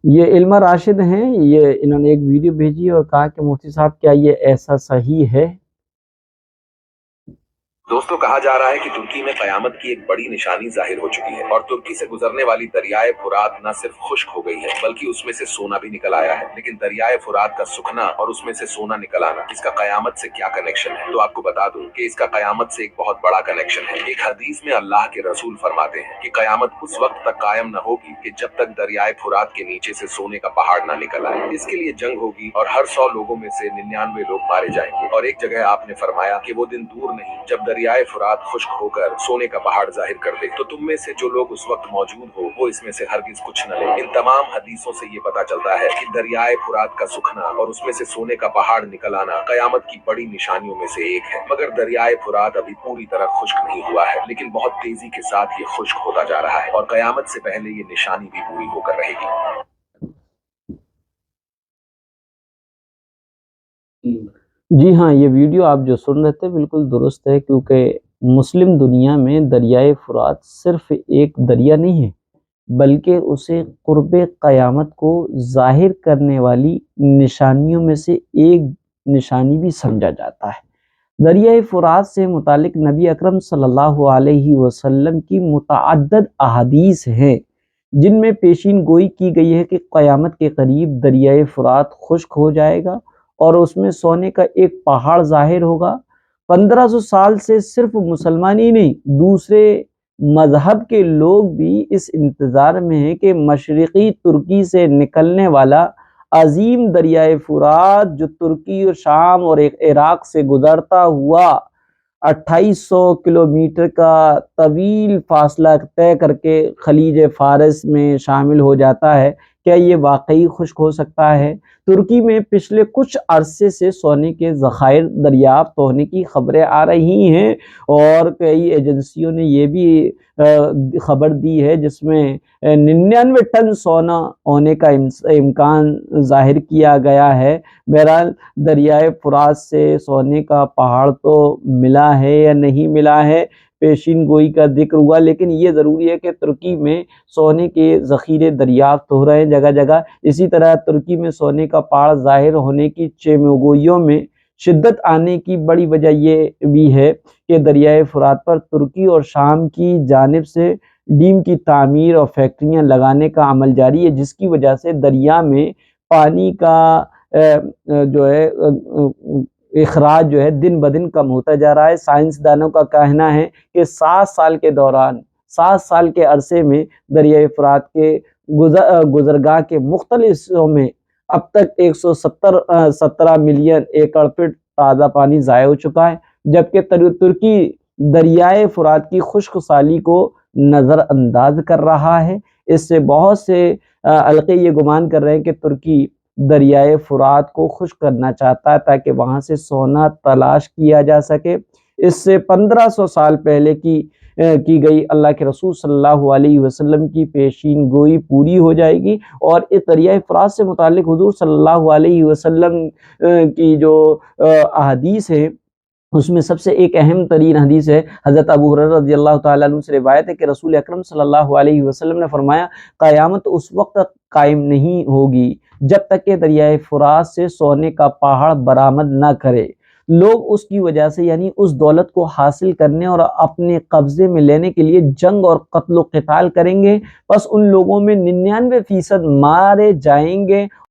یہ علمہ راشد ہیں، یہ انہوں نے ایک ویڈیو بھیجی اور کہا کہ مفتی صاحب کیا یہ ایسا صحیح ہے؟ دوستوں، کہا جا رہا ہے کہ ترکی میں قیامت کی ایک بڑی نشانی ظاہر ہو چکی ہے اور ترکی سے گزرنے والی دریائے فرات نہ صرف خشک ہو گئی ہے بلکہ اس میں سے سونا بھی نکل آیا ہے۔ لیکن دریائے فرات کا سوکھنا اور اس میں سے سونا نکل آنا، اس کا قیامت سے کیا کنیکشن ہے؟ تو آپ کو بتا دوں کہ اس کا قیامت سے ایک بہت بڑا کنیکشن ہے۔ ایک حدیث میں اللہ کے رسول فرماتے ہیں کہ قیامت اس وقت تک قائم نہ ہوگی کہ جب تک دریائے فرات کے نیچے سے سونے کا پہاڑ نہ نکل آئے۔ اس کے لیے جنگ ہوگی اور ہر 100 لوگوں میں سے 99 لوگ مارے جائیں گے۔ اور ایک جگہ آپ نے فرمایا کہ وہ دن دور نہیں جب دریائے فرات خشک ہو کر سونے کا پہاڑ ظاہر کر دے، تو تم میں سے جو لوگ اس وقت موجود ہو وہ اس میں سے ہرگز کچھ نہ لے۔ ان تمام حدیثوں سے یہ پتا چلتا ہے کہ دریائے فرات کا سوکھنا اور اس میں سے سونے کا پہاڑ نکل آنا قیامت کی بڑی نشانیوں میں سے ایک ہے۔ مگر دریائے فرات ابھی پوری طرح خشک نہیں ہوا ہے، لیکن بہت تیزی کے ساتھ یہ خشک ہوتا جا رہا ہے اور قیامت سے پہلے یہ نشانی بھی پوری ہو کر رہے گی۔ جی ہاں، یہ ویڈیو آپ جو سن رہے تھے بالکل درست ہے، کیونکہ مسلم دنیا میں دریائے فرات صرف ایک دریا نہیں ہے، بلکہ اسے قرب قیامت کو ظاہر کرنے والی نشانیوں میں سے ایک نشانی بھی سمجھا جاتا ہے۔ دریائے فرات سے متعلق نبی اکرم صلی اللہ علیہ وسلم کی متعدد احادیث ہیں، جن میں پیشین گوئی کی گئی ہے کہ قیامت کے قریب دریائے فرات خشک ہو جائے گا اور اس میں سونے کا ایک پہاڑ ظاہر ہوگا۔ 1500 سال سے صرف مسلمان ہی نہیں، دوسرے مذہب کے لوگ بھی اس انتظار میں ہیں کہ مشرقی ترکی سے نکلنے والا عظیم دریائے فرات جو ترکی اور شام اور عراق سے گزرتا ہوا 2800 کلومیٹر کا طویل فاصلہ طے کر کے خلیج فارس میں شامل ہو جاتا ہے، کیا یہ واقعی خشک ہو سکتا ہے؟ ترکی میں پچھلے کچھ عرصے سے سونے کے ذخائر دریافت ہونے کی خبریں آ رہی ہیں اور کئی ایجنسیوں نے یہ بھی خبر دی ہے جس میں 99 ٹن سونا ہونے کا امکان ظاہر کیا گیا ہے۔ بہرحال دریائے فرات سے سونے کا پہاڑ تو ملا ہے یا نہیں ملا ہے، پیشین گوئی کا ذکر ہوا، لیکن یہ ضروری ہے کہ ترکی میں سونے کے ذخیرے دریافت ہو رہے ہیں جگہ جگہ۔ اسی طرح ترکی میں سونے کا پہاڑ ظاہر ہونے کی چیمگوئیوں میں شدت آنے کی بڑی وجہ یہ بھی ہے کہ دریائے فرات پر ترکی اور شام کی جانب سے ڈیم کی تعمیر اور فیکٹریاں لگانے کا عمل جاری ہے، جس کی وجہ سے دریا میں پانی کا جو ہے اخراج جو ہے دن بدن کم ہوتا جا رہا ہے۔ سائنسدانوں کا کہنا ہے کہ 7 سال کے دوران 7 سال کے عرصے میں دریائے فرات کے گزرگاہ کے مختلف حصوں میں اب تک 117 ملین ایکڑ فٹ تازہ پانی ضائع ہو چکا ہے، جبکہ ترکی دریائے فرات کی خشک سالی کو نظر انداز کر رہا ہے۔ اس سے بہت سے علقے یہ گمان کر رہے ہیں کہ ترکی دریائے فرات کو خشک کرنا چاہتا ہے تاکہ وہاں سے سونا تلاش کیا جا سکے۔ اس سے 1500 سال پہلے کی گئی اللہ کے رسول صلی اللہ علیہ وسلم کی پیشین گوئی پوری ہو جائے گی، اور اس دریائے فرات سے متعلق حضور صلی اللہ علیہ وسلم کی جو احادیث ہیں اس میں سب سے ایک اہم ترین حدیث ہے، حضرت ابو ہریرہ رضی اللہ تعالیٰ عنہ سے روایت ہے کہ رسول اکرم صلی اللہ علیہ وسلم نے فرمایا، قیامت اس وقت قائم نہیں ہوگی جب تک کہ دریائے فرات سے سونے کا پہاڑ برآمد نہ کرے۔ لوگ اس کی وجہ سے یعنی اس دولت کو حاصل کرنے اور اپنے قبضے میں لینے کے لیے جنگ اور قتل و قتال کریں گے، بس ان لوگوں میں 99% مارے جائیں گے